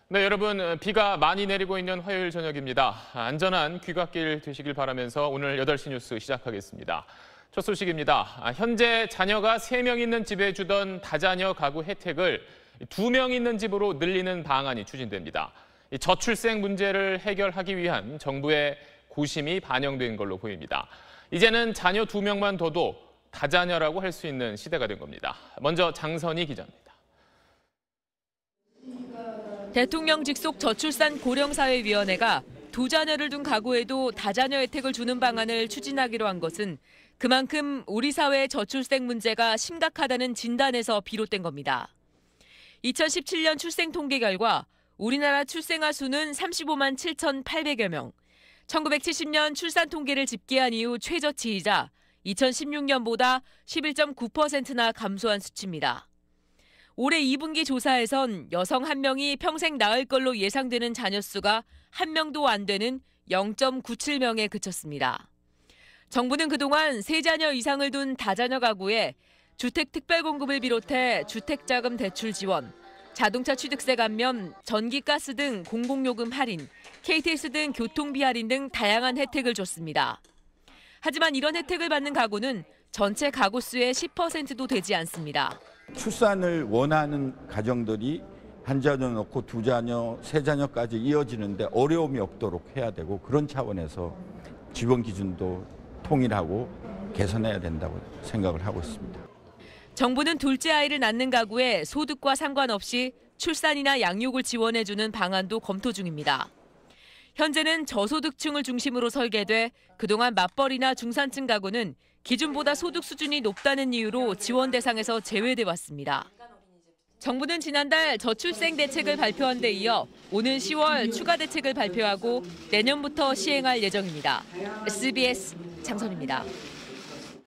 네, 여러분, 비가 많이 내리고 있는 화요일 저녁입니다. 안전한 귀갓길 되시길 바라면서 오늘 8시 뉴스 시작하겠습니다. 첫 소식입니다. 현재 자녀가 3명 있는 집에 주던 다자녀 가구 혜택을 2명 있는 집으로 늘리는 방안이 추진됩니다. 저출생 문제를 해결하기 위한 정부의 고심이 반영된 걸로 보입니다. 이제는 자녀 2명만 둬도 다자녀라고 할 수 있는 시대가 된 겁니다. 먼저 장선희 기자입니다. 대통령 직속 저출산 고령사회위원회가 2자녀를 둔 가구에도 다자녀 혜택을 주는 방안을 추진하기로 한 것은 그만큼 우리 사회의 저출생 문제가 심각하다는 진단에서 비롯된 겁니다. 2017년 출생 통계 결과 우리나라 출생아 수는 35만 7,800여 명. 1970년 출산 통계를 집계한 이후 최저치이자 2016년보다 11.9%나 감소한 수치입니다. 올해 2분기 조사에선 여성 1명이 평생 낳을 걸로 예상되는 자녀 수가 1명도 안 되는 0.97명에 그쳤습니다. 정부는 그동안 3자녀 이상을 둔 다자녀 가구에 주택 특별 공급을 비롯해 주택자금 대출 지원, 자동차 취득세 감면, 전기, 가스 등 공공요금 할인, KTX 등 교통비 할인 등 다양한 혜택을 줬습니다. 하지만 이런 혜택을 받는 가구는 전체 가구 수의 10%도 되지 않습니다. 출산을 원하는 가정들이 1자녀 놓고 2자녀, 3자녀까지 이어지는데 어려움이 없도록 해야 되고 그런 차원에서 지원 기준도 통일하고 개선해야 된다고 생각을 하고 있습니다. 정부는 둘째 아이를 낳는 가구에 소득과 상관없이 출산이나 양육을 지원해주는 방안도 검토 중입니다. 현재는 저소득층을 중심으로 설계돼 그동안 맞벌이나 중산층 가구는 기준보다 소득 수준이 높다는 이유로 지원 대상에서 제외돼 왔습니다. 정부는 지난달 저출생 대책을 발표한 데 이어 오는 10월 추가 대책을 발표하고 내년부터 시행할 예정입니다. SBS 장선희입니다.